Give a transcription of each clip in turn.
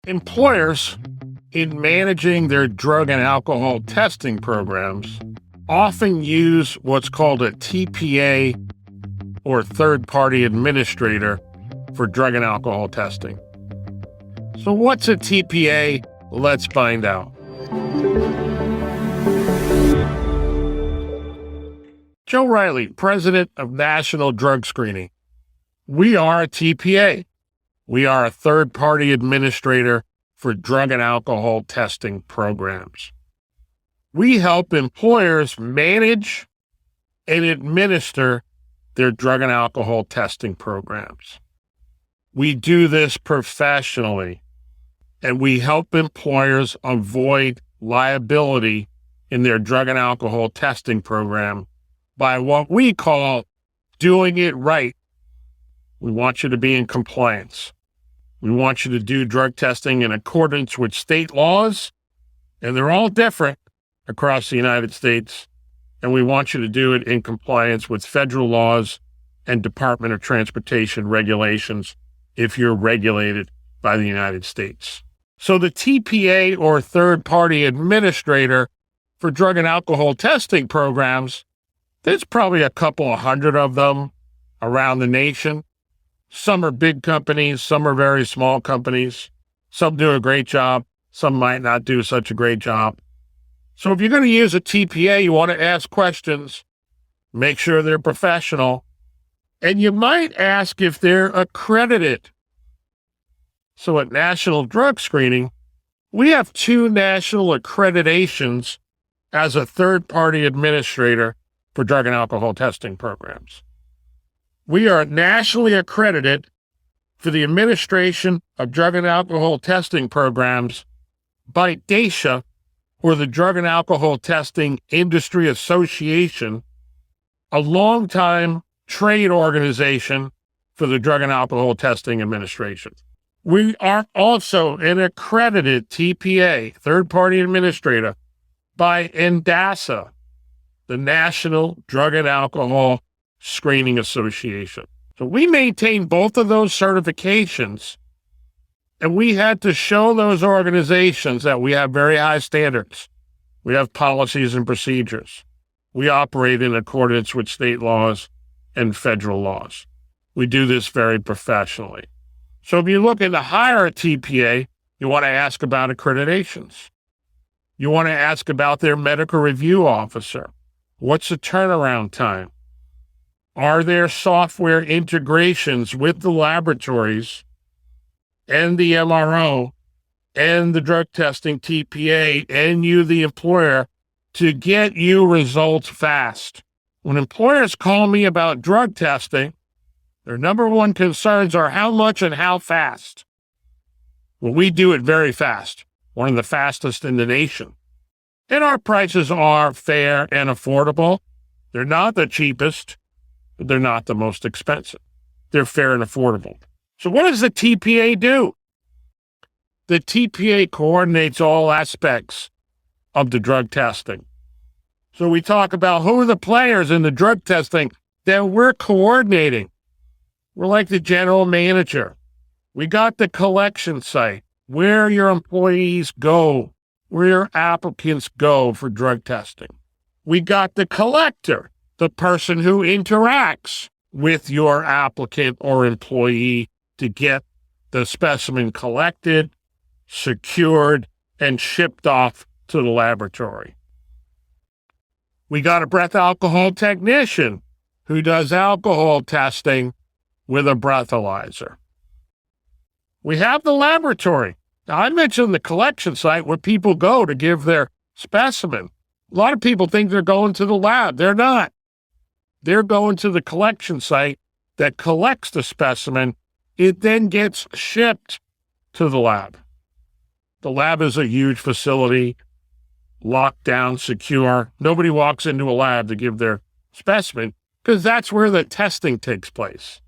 Employers, in managing their drug and alcohol testing programs, often use what's called a TPA or third-party administrator for drug and alcohol testing. So what's a TPA? Let's find out. Joe Reilly, president of National Drug Screening. We are a TPA. We are a third-party administrator for drug and alcohol testing programs. We help employers manage and administer their drug and alcohol testing programs. We do this professionally, and we help employers avoid liability in their drug and alcohol testing program by what we call doing it right. We want you to be in compliance. We want you to do drug testing in accordance with state laws, and they're all different across the United States, and we want you to do it in compliance with federal laws and Department of Transportation regulations if you're regulated by the United States. So the TPA, or third-party administrator for drug and alcohol testing programs, there's probably a couple of hundred of them around the nation. Some are big companies, some are very small companies. Some do a great job, some might not do such a great job. So if you're going to use a TPA, you want to ask questions, make sure they're professional, and you might ask if they're accredited. So at National Drug Screening, we have 2 national accreditations as a third-party administrator for drug and alcohol testing programs. We are nationally accredited for the administration of drug and alcohol testing programs by DAISA, or the Drug and Alcohol Testing Industry Association, a longtime trade organization for the Drug and Alcohol Testing Administration. We are also an accredited TPA, third-party administrator, by NDS, the National Drug and Alcohol Screening Association. So we maintain both of those certifications, and we had to show those organizations that we have very high standards. We have policies and procedures. We operate in accordance with state laws and federal laws. We do this very professionally. So if you're looking to hire a TPA, you want to ask about accreditations. You want to ask about their medical review officer. What's the turnaround time? Are there software integrations with the laboratories and the MRO and the drug testing TPA and you, the employer, to get you results fast? When employers call me about drug testing, their number one concerns are how much and how fast. Well, we do it very fast, one of the fastest in the nation. And our prices are fair and affordable. They're not the cheapest, but they're not the most expensive. They're fair and affordable. So what does the TPA do? The TPA coordinates all aspects of the drug testing. So we talk about who are the players in the drug testing that we're coordinating. We're like the general manager. We got the collection site, where your employees go, where your applicants go for drug testing. We got the collector, the person who interacts with your applicant or employee to get the specimen collected, secured, and shipped off to the laboratory. We got a breath alcohol technician who does alcohol testing with a breathalyzer. We have the laboratory. Now, I mentioned the collection site where people go to give their specimen. A lot of people think they're going to the lab. They're not. They're going to the collection site that collects the specimen. It then gets shipped to the lab. The lab is a huge facility, locked down, secure. Nobody walks into a lab to give their specimen because that's where the testing takes place.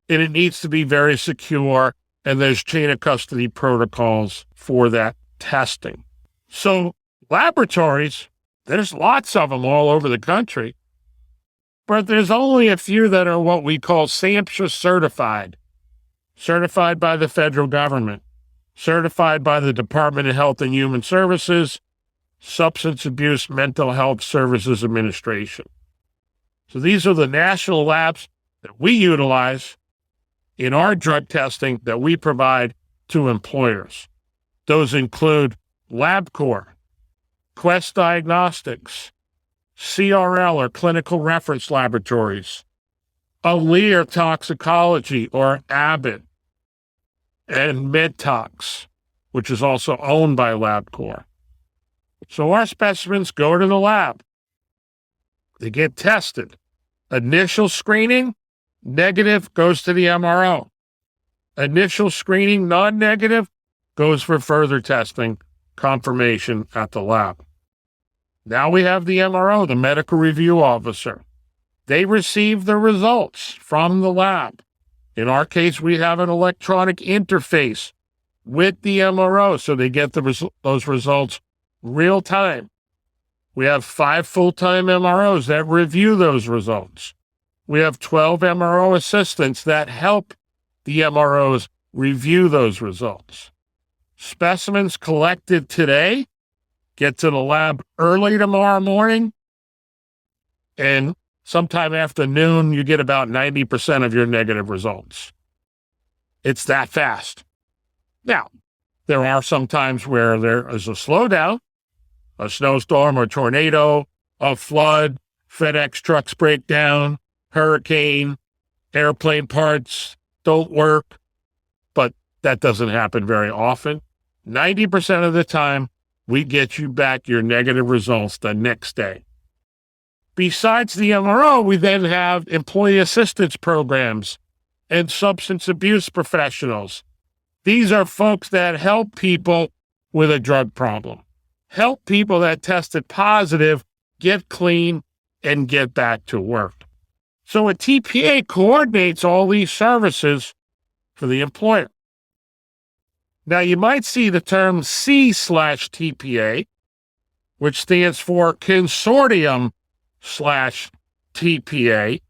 And it needs to be very secure, and there's chain of custody protocols for that testing. So laboratories, there's lots of them all over the country, but there's only a few that are what we call SAMHSA certified by the federal government. certified by the Department of Health and Human Services, Substance Abuse Mental Health Services Administration. So these are the national labs that we utilize in our drug testing that we provide to employers. Those include LabCorp, Quest Diagnostics, CRL or Clinical Reference Laboratories, Alere Toxicology or Abbott, and MedTox, which is also owned by LabCorp. So our specimens go to the lab. They get tested. Initial screening, negative, goes to the MRO. Initial screening, non-negative, goes for further testing, confirmation at the lab. Now we have the MRO, the medical review officer. They receive the results from the lab. In our case, we have an electronic interface with the MRO, so they get those results real time. We have 5 full-time MROs that review those results. We have 12 MRO assistants that help the MROs review those results. Specimens collected today get to the lab early tomorrow morning, and sometime after noon, you get about 90% of your negative results. It's that fast. Now, there are some times where there is a slowdown, a snowstorm or tornado, a flood, FedEx trucks break down, hurricane, airplane parts don't work, but that doesn't happen very often. 90% of the time, we get you back your negative results the next day. Besides the MRO, we then have employee assistance programs and substance abuse professionals. These are folks that help people with a drug problem, help people that tested positive get clean and get back to work. So a TPA coordinates all these services for the employer. Now, you might see the term C/TPA, which stands for Consortium/TPA,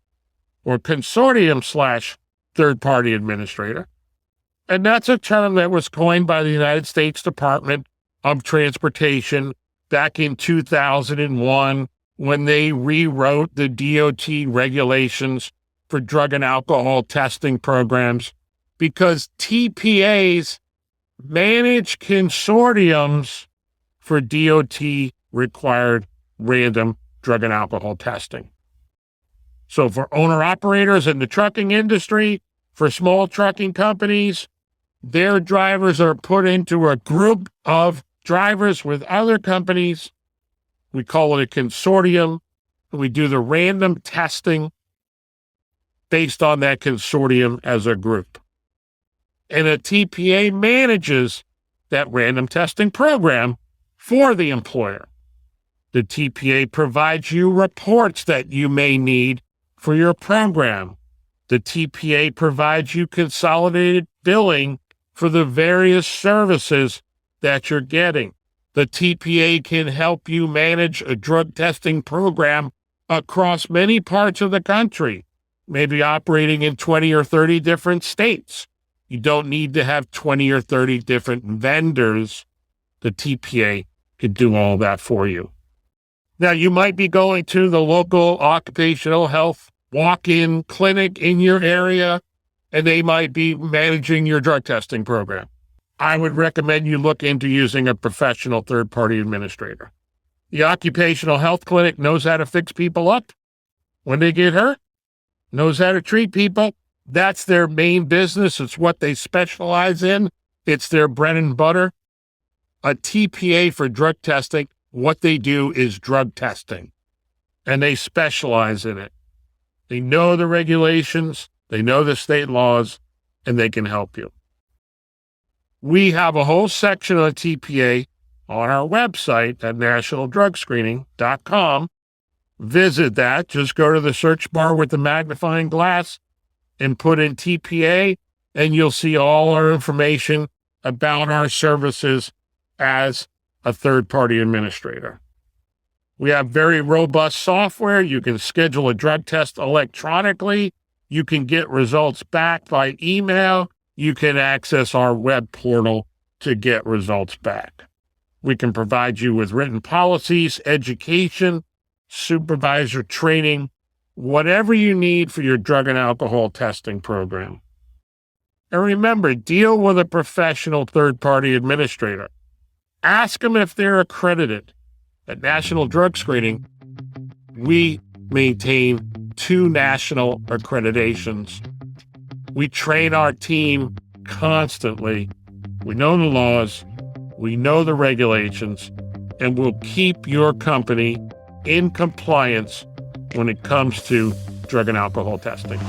or Consortium/Third-Party Administrator. And that's a term that was coined by the United States Department of Transportation back in 2001 when they rewrote the DOT regulations for drug and alcohol testing programs, because TPAs manage consortiums for DOT-required random drug and alcohol testing. So for owner-operators in the trucking industry, for small trucking companies, their drivers are put into a group of drivers with other companies. We call it a consortium. We do the random testing based on that consortium as a group. And a TPA manages that random testing program for the employer. The TPA provides you reports that you may need for your program. The TPA provides you consolidated billing for the various services that you're getting. The TPA can help you manage a drug testing program across many parts of the country, maybe operating in 20 or 30 different states. You don't need to have 20 or 30 different vendors. The TPA can do all that for you. Now, you might be going to the local occupational health walk-in clinic in your area, and they might be managing your drug testing program. I would recommend you look into using a professional third-party administrator. The occupational health clinic knows how to fix people up when they get hurt, knows how to treat people. That's their main business. It's what they specialize in. It's their bread and butter. A TPA for drug testing, what they do is drug testing, and they specialize in it. They know the regulations, they know the state laws, and they can help you. We have a whole section on TPA on our website at nationaldrugscreening.com. Visit that. Just go to the search bar with the magnifying glass and put in TPA, and you'll see all our information about our services as a third-party administrator. We have very robust software. You can schedule a drug test electronically. You can get results back by email. You can access our web portal to get results back. We can provide you with written policies, education, supervisor training, whatever you need for your drug and alcohol testing program. And remember, deal with a professional third-party administrator. Ask them if they're accredited. At National Drug Screening, we maintain 2 national accreditations. We train our team constantly. We know the laws, we know the regulations, and we'll keep your company in compliance when it comes to drug and alcohol testing.